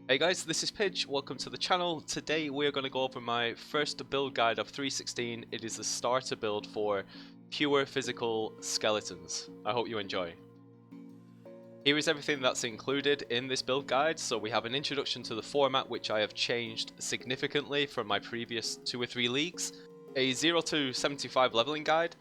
Hey guys, this is Pidge, welcome to the channel. Today we're going to go over my first build guide of 3.16. It is the starter build for pure physical skeletons. I hope you enjoy. Here is everything that's included in this build guide. So we have an introduction to the format, which I have changed significantly from my previous 2 or 3 leagues. A 0 to 75 leveling guide.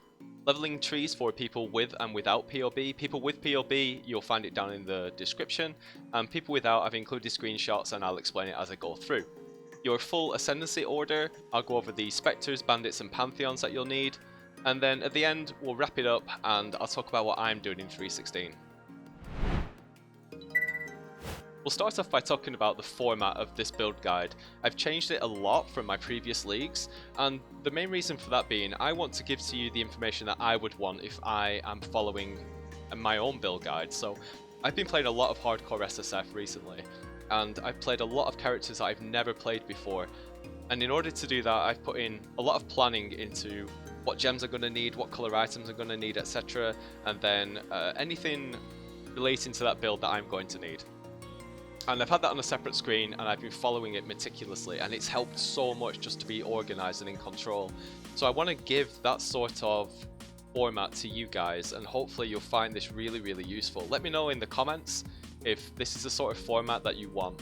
Leveling trees for people with and without POB. People with POB, you'll find it down in the description, and people without, I've included screenshots and I'll explain it as I go through. Your full Ascendancy order, I'll go over the Spectres, Bandits and Pantheons that you'll need, and then at the end we'll wrap it up and I'll talk about what I'm doing in 3.16. We'll start off by talking about the format of this build guide. I've changed it a lot from my previous leagues, and the main reason for that being I want to give to you the information that I would want if I am following my own build guide. So I've been playing a lot of hardcore SSF recently, and I've played a lot of characters that I've never played before, and in order to do that I've put in a lot of planning into what gems I'm going to need, what colour items I'm going to need, etc, and then anything relating to that build that I'm going to need. And I've had that on a separate screen and I've been following it meticulously, and it's helped so much just to be organised and in control. So I want to give that sort of format to you guys, and hopefully you'll find this really useful. Let me know in the comments if this is the sort of format that you want.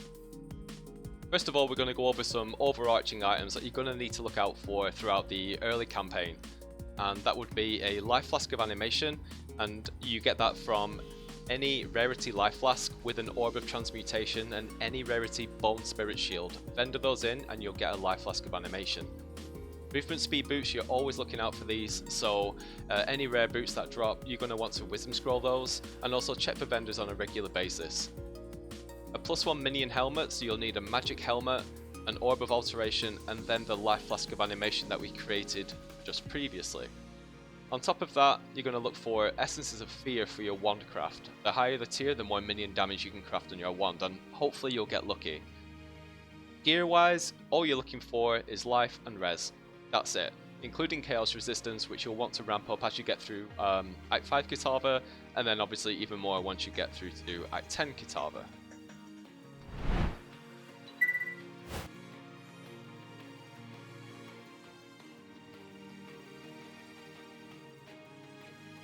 First of all, we're going to go over some overarching items that you're going to need to look out for throughout the early campaign, and that would be a life flask of animation, and you get that from any rarity life flask with an orb of transmutation and any rarity bone spirit shield. Vendor those in and you'll get a life flask of animation. Movement speed boots, you're always looking out for these, so any rare boots that drop, you're going to want to wisdom scroll those, and also check for vendors on a regular basis. A +1 minion helmet, so you'll need a magic helmet, an orb of alteration, and then the life flask of animation that we created just previously. On top of that, you're going to look for Essences of Fear for your wand craft. The higher the tier, the more minion damage you can craft on your wand, and hopefully you'll get lucky. Gear wise, all you're looking for is life and res. That's it, including chaos resistance, which you'll want to ramp up as you get through Act 5 Kitava, and then obviously even more once you get through to Act 10 Kitava.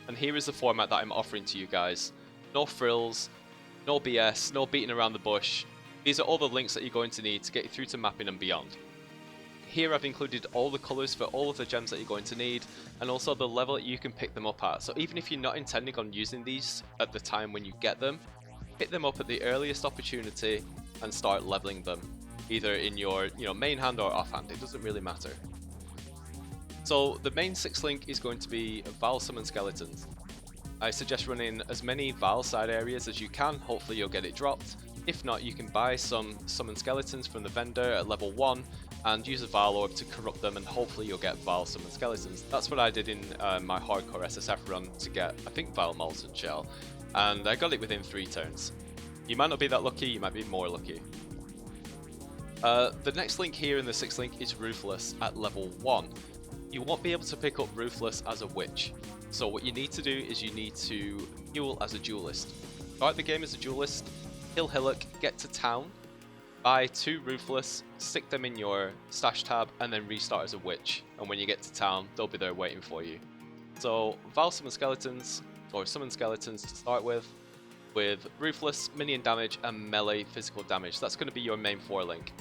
And here is the format that I'm offering to you guys. No frills, no BS, no beating around the bush. These are all the links that you're going to need to get you through to mapping and beyond. Here I've included all the colours for all of the gems that you're going to need, and also the level that you can pick them up at. So even if you're not intending on using these at the time when you get them, pick them up at the earliest opportunity and start leveling them. Either in your main hand or offhand, it doesn't really matter. So the main 6th link is going to be Val Summon Skeletons. I suggest running as many Val side areas as you can, hopefully you'll get it dropped. If not, you can buy some Summon Skeletons from the vendor at level 1 and use a Val orb to corrupt them, and hopefully you'll get Val Summon Skeletons. That's what I did in my hardcore SSF run to get, I think, Val Molten Shell, and I got it within 3 turns. You might not be that lucky, you might be more lucky. The next link here in the 6th link is Ruthless at level 1. You won't be able to pick up Ruthless as a witch, so what you need to do is you need to heal as a duelist. Start the game as a duelist, kill Hillock, get to town, buy 2 Ruthless, stick them in your stash tab, and then restart as a witch, and when you get to town they'll be there waiting for you. So Val Summon Skeletons, or Summon Skeletons to start with Ruthless, minion damage and melee physical damage. That's going to be your main 4 link.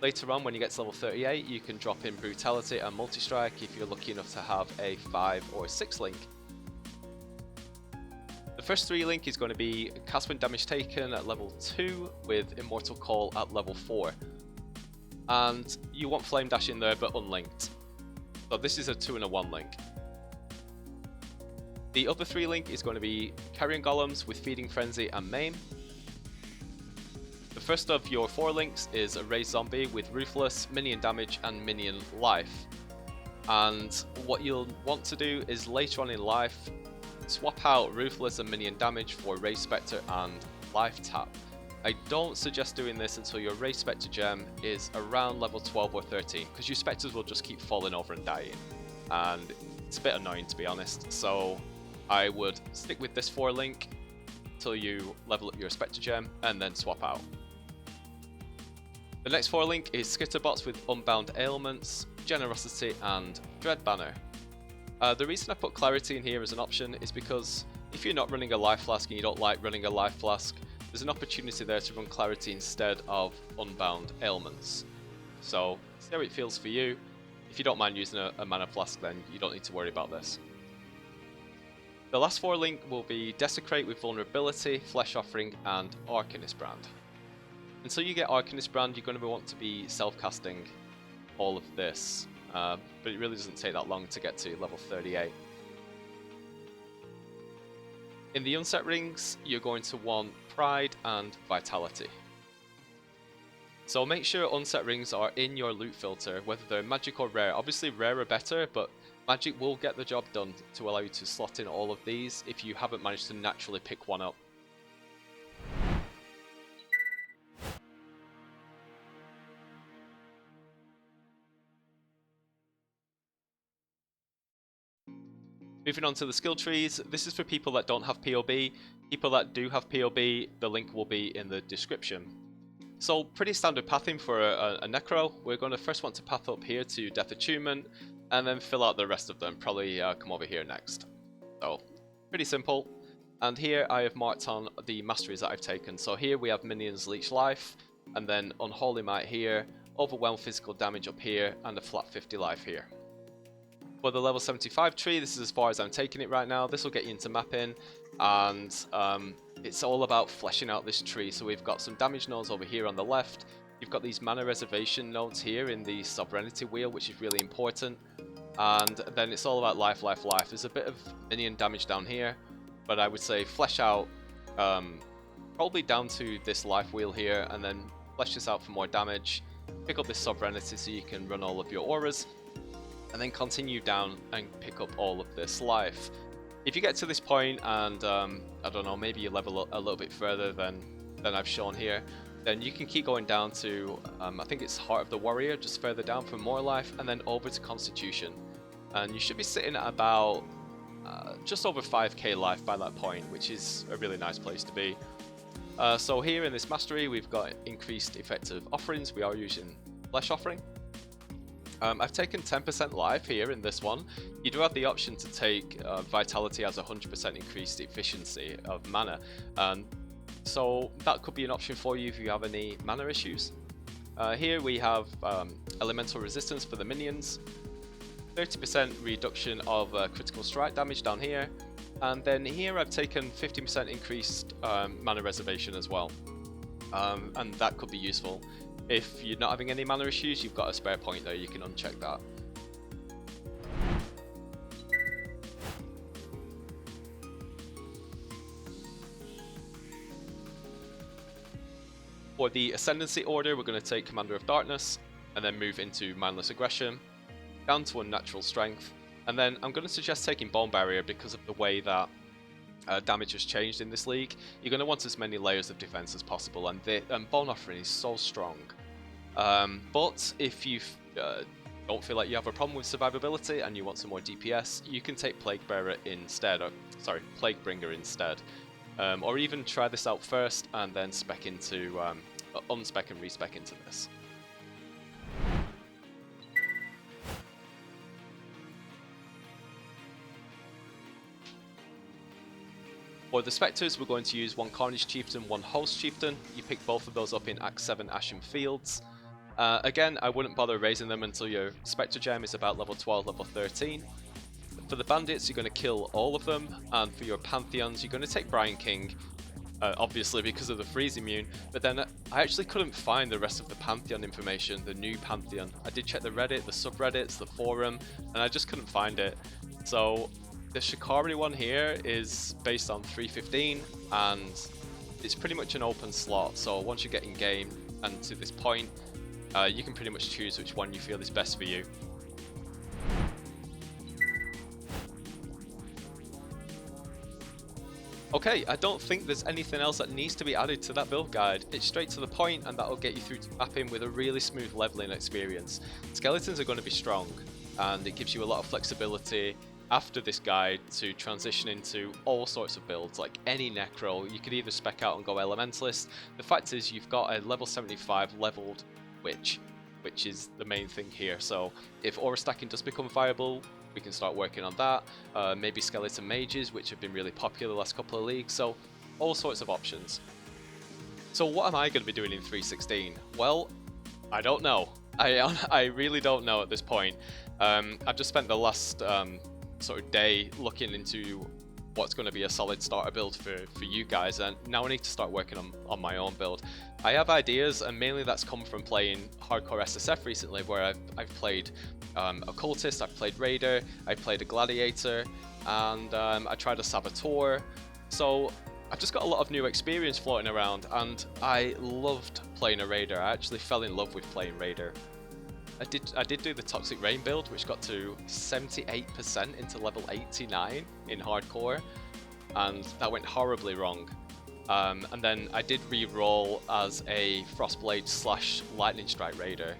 Later on, when you get to level 38, you can drop in Brutality and Multi-Strike if you're lucky enough to have a 5 or 6 link. The first 3 link is going to be Cast when damage taken at level 2 with Immortal Call at level 4. And you want Flame Dash in there but unlinked. So this is a 2 and a 1 link. The other 3 link is going to be Carrion Golems with Feeding Frenzy and Maim. The first of your 4 links is a Raised Zombie with Ruthless, minion damage and minion life. And what you'll want to do is later on in life, swap out Ruthless and minion damage for Raised Spectre and life tap. I don't suggest doing this until your Raised Spectre gem is around level 12 or 13, because your Spectres will just keep falling over and dying. And it's a bit annoying, to be honest, so I would stick with this 4 link until you level up your Spectre gem and then swap out. The next 4 link is Skitterbots with Unbound Ailments, Generosity and Dread Banner. The reason I put Clarity in here as an option is because if you're not running a Life Flask and you don't like running a Life Flask, there's an opportunity there to run Clarity instead of Unbound Ailments. So see how it feels for you. If you don't mind using a Mana Flask, then you don't need to worry about this. The last 4 link will be Desecrate with Vulnerability, Flesh Offering and Arcanist Brand. Until you get Arcanist Brand, you're going to want to be self-casting all of this, but it really doesn't take that long to get to level 38. In the unset rings, you're going to want Pride and Vitality. So make sure unset rings are in your loot filter, whether they're magic or rare. Obviously rare are better, but magic will get the job done to allow you to slot in all of these if you haven't managed to naturally pick one up. Moving on to the skill trees, this is for people that don't have POB. People that do have POB, the link will be in the description. So pretty standard pathing for a Necro. We're going to first want to path up here to Death Attunement, and then fill out the rest of them, probably come over here next. So pretty simple. And here I have marked on the masteries that I've taken. So here we have Minions Leech Life, and then Unholy Might here, Overwhelm Physical Damage up here, and a flat 50 life here. For the level 75 tree, this is as far as I'm taking it right now. This will get you into mapping, and it's all about fleshing out this tree. So we've got some damage nodes over here on the left. You've got these mana reservation nodes here in the sovereignty wheel, which is really important. And then it's all about life, life, life. There's a bit of minion damage down here, but I would say flesh out probably down to this life wheel here, and then flesh this out for more damage. Pick up this sovereignty so you can run all of your auras, and then continue down and pick up all of this life. If you get to this point and I don't know, maybe you level a little bit further than I've shown here, then you can keep going down to I think it's Heart of the Warrior, just further down for more life, and then over to Constitution. And you should be sitting at about just over 5k life by that point, which is a really nice place to be. So here in this mastery, we've got increased effective offerings. We are using Flesh Offering. I've taken 10% life here in this one. You do have the option to take Vitality as 100% increased efficiency of mana, so that could be an option for you if you have any mana issues. Here we have Elemental Resistance for the minions, 30% reduction of critical strike damage down here, and then here I've taken 50% increased mana reservation as well, and that could be useful. If you're not having any mana issues, you've got a spare point there, you can uncheck that. For the Ascendancy order, we're going to take Commander of Darkness, and then move into Mindless Aggression, down to Unnatural Strength, and then I'm going to suggest taking Bone Barrier because of the way that damage has changed in this league. You're going to want as many layers of defense as possible, and Bone Offering is so strong. But if you don't feel like you have a problem with survivability and you want some more DPS, you can take Plague Bearer instead, Plague Bringer instead, or even try this out first and then spec into unspec and respec into this. For the Spectres, we're going to use one Carnage Chieftain, one Host Chieftain. You pick both of those up in Act 7 Ashen Fields. Again, I wouldn't bother raising them until your Spectre Gem is about level 12, level 13. For the Bandits, you're going to kill all of them, and for your Pantheons, you're going to take Brian King, obviously because of the freeze immune, but then I actually couldn't find the rest of the Pantheon information, the new Pantheon. I did check the Reddit, the subreddits, the forum, and I just couldn't find it. So the Shikari one here is based on 315, and it's pretty much an open slot, so once you get in game and to this point, you can pretty much choose which one you feel is best for you. Okay, I don't think there's anything else that needs to be added to that build guide. It's straight to the point, and that'll get you through to mapping with a really smooth leveling experience. Skeletons are going to be strong, and it gives you a lot of flexibility after this guide to transition into all sorts of builds, like any Necro. You could either spec out and go Elementalist. The fact is, you've got a level 75 leveled which is the main thing here. So if aura stacking does become viable, we can start working on that. Maybe skeleton mages, which have been really popular the last couple of leagues. So all sorts of options. So what am I going to be doing in 3.16? Well, I don't know. I really don't know at this point. I've just spent the last sort of day looking into what's going to be a solid starter build for you guys, and now I need to start working on my own build. I have ideas, and mainly that's come from playing hardcore SSF recently, where I've played Occultist, I've played Raider, I played a Gladiator, and I tried a Saboteur. So I've just got a lot of new experience floating around, and I loved playing a Raider. I actually fell in love with playing Raider. I did do the Toxic Rain build, which got to 78% into level 89 in hardcore, and that went horribly wrong. And then I did re-roll as a Frostblade / Lightning Strike Raider,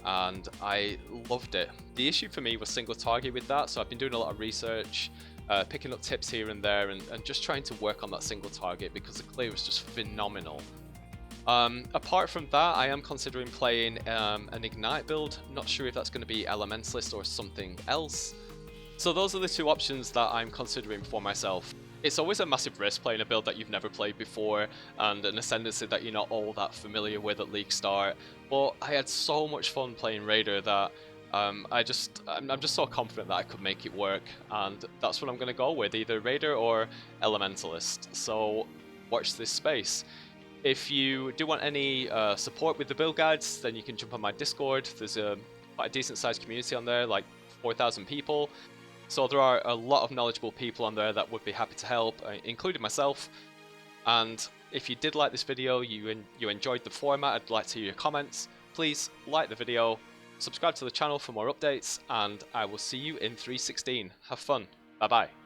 and I loved it. The issue for me was single target with that, so I've been doing a lot of research, picking up tips here and there, and just trying to work on that single target, because the clear was just phenomenal. Apart from that, I am considering playing an Ignite build. Not sure if that's going to be Elementalist or something else. So those are the two options that I'm considering for myself. It's always a massive risk playing a build that you've never played before, and an Ascendancy that you're not all that familiar with at league start. But I had so much fun playing Raider that I'm just so confident that I could make it work, and that's what I'm going to go with, either Raider or Elementalist. So watch this space. If you do want any support with the build guides, then you can jump on my Discord. There's quite a decent sized community on there, like 4,000 people. So there are a lot of knowledgeable people on there that would be happy to help, including myself. And if you did like this video, you enjoyed the format, I'd like to hear your comments. Please like the video, subscribe to the channel for more updates, and I will see you in 3.16. Have fun. Bye bye.